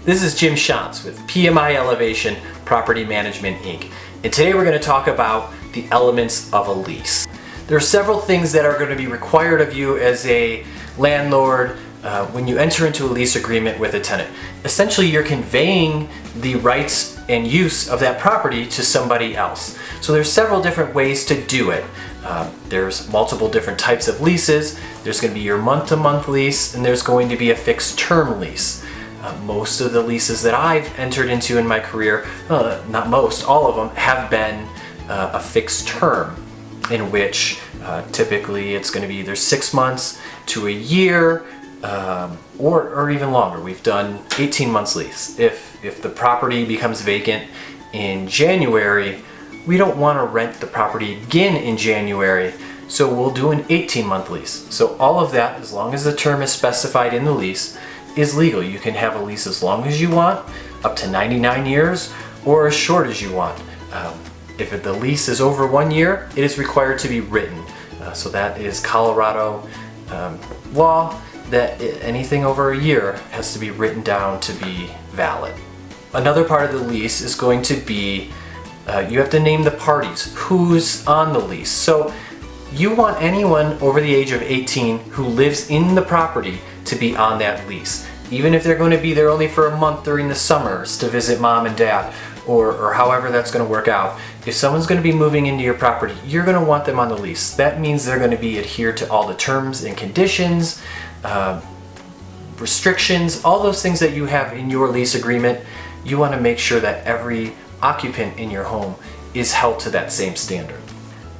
This is Jim Shantz with PMI Elevation Property Management Inc. And today we're going to talk about the elements of a lease. There are several things that are going to be required of you as a landlord when you enter into a lease agreement with a tenant. Essentially, you're conveying the rights and use of that property to somebody else. So there's several different ways to do it. There's multiple different types of leases. There's going to be your month-to-month lease, and there's going to be a fixed term lease. Most of the leases that I've entered into in my career, not most, all of them have been a fixed term, in which typically it's going to be either 6 months to a year or even longer. We've done 18 months lease. If the property becomes vacant in January, we don't want to rent the property again in January, so we'll do an 18-month lease. So all of that, as long as the term is specified in the lease, is legal. You can have a lease as long as you want, up to 99 years, or as short as you want. If the lease is over 1 year, it is required to be written. So that is Colorado law, that anything over a year has to be written down to be valid. Another part of the lease is going to be you have to name the parties, who's on the lease. So you want anyone over the age of 18 who lives in the property to be on that lease. Even if they're going to be there only for a month during the summers to visit mom and dad, or however that's going to work out. If someone's going to be moving into your property, you're going to want them on the lease. That means they're going to be adhered to all the terms and conditions, restrictions, all those things that you have in your lease agreement. You want to make sure that every occupant in your home is held to that same standard.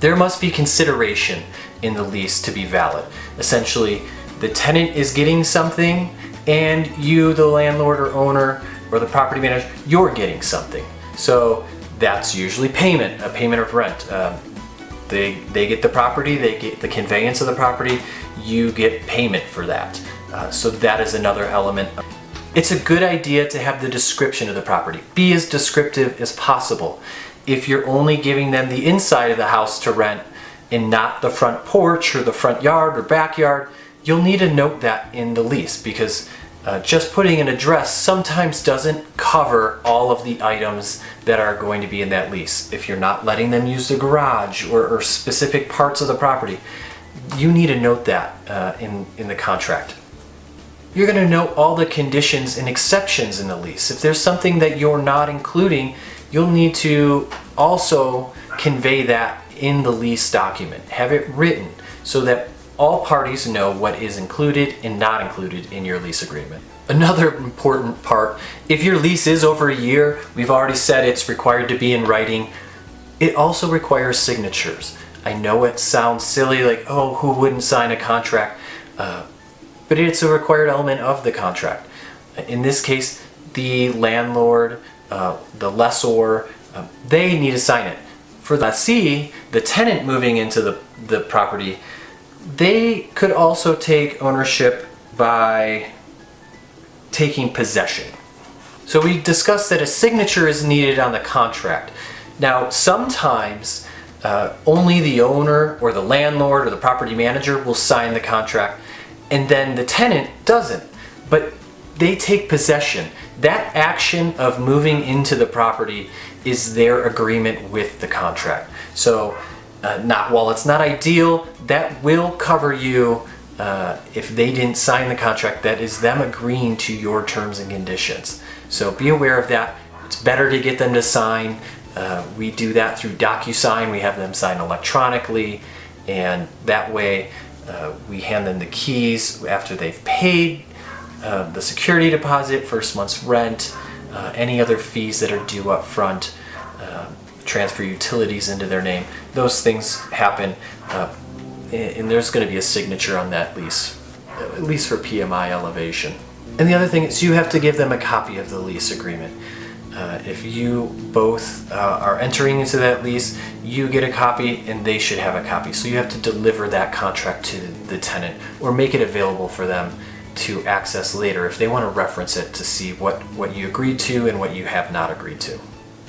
There must be consideration in the lease to be valid. Essentially, the tenant is getting something, and you, the landlord or owner or the property manager, you're getting something. So that's usually payment, a payment of rent. They get the property, they get the conveyance of the property, you get payment for that. So that is another element. It's a good idea to have the description of the property. Be as descriptive as possible. If you're only giving them the inside of the house to rent and not the front porch or the front yard or backyard, you'll need to note that in the lease, because just putting an address sometimes doesn't cover all of the items that are going to be in that lease. If you're not letting them use the garage or specific parts of the property, you need to note that in the contract. You're going to note all the conditions and exceptions in the lease. If there's something that you're not including, you'll need to also convey that in the lease document. Have it written so that all parties know what is included and not included in your lease agreement. Another important part, if your lease is over a year, we've already said it's required to be in writing. It also requires signatures. I know it sounds silly, like, oh, who wouldn't sign a contract? But it's a required element of the contract. In this case, the landlord, the lessor, they need to sign it. For the lessee, the tenant moving into the property, they could also take ownership by taking possession. So we discussed that a signature is needed on the contract. Now, sometimes only the owner or the landlord or the property manager will sign the contract, and then the tenant doesn't, but they take possession. That action of moving into the property is their agreement with the contract. So while it's not ideal, that will cover you if they didn't sign the contract. That is them agreeing to your terms and conditions. So be aware of that. It's better to get them to sign. We do that through DocuSign. We have them sign electronically, and that way we hand them the keys after they've paid the security deposit, first month's rent, any other fees that are due up front, transfer utilities into their name. Those things happen, and there's going to be a signature on that lease, at least for PMI elevation. And the other thing is you have to give them a copy of the lease agreement. If you both are entering into that lease, you get a copy and they should have a copy. So you have to deliver that contract to the tenant or make it available for them to access later if they want to reference it to see what you agreed to and what you have not agreed to.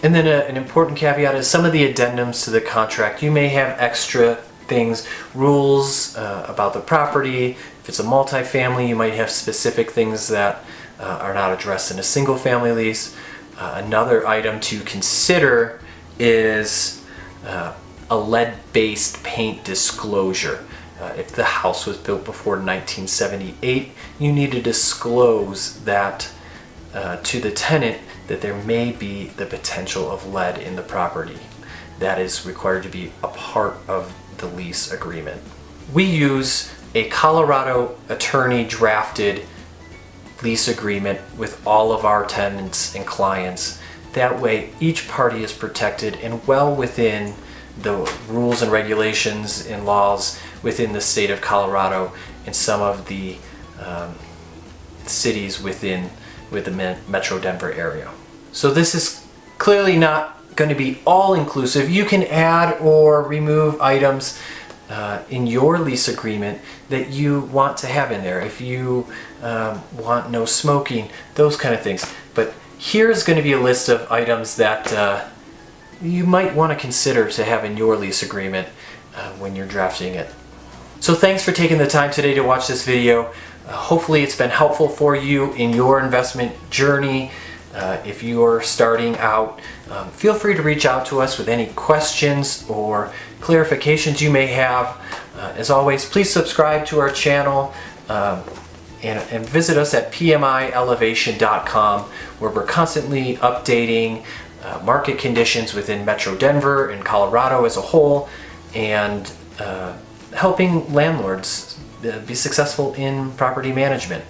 And then an important caveat is some of the addendums to the contract. You may have extra things, rules about the property. If it's a multifamily, you might have specific things that are not addressed in a single family lease. Another item to consider is a lead-based paint disclosure. If the house was built before 1978, you need to disclose that to the tenant that there may be the potential of lead in the property. That is required to be a part of the lease agreement. We use a Colorado attorney drafted lease agreement with all of our tenants and clients. That way each party is protected and well within the rules and regulations and laws within the state of Colorado and some of the cities with the Metro Denver area. So this is clearly not going to be all inclusive. You can add or remove items in your lease agreement that you want to have in there. If you want no smoking, those kind of things. But here's going to be a list of items that you might want to consider to have in your lease agreement when you're drafting it. So thanks for taking the time today to watch this video. Hopefully it's been helpful for you in your investment journey. If you're starting out, feel free to reach out to us with any questions or clarifications you may have. As always, please subscribe to our channel and visit us at pmielevation.com, where we're constantly updating market conditions within Metro Denver and Colorado as a whole, and helping landlords be successful in property management.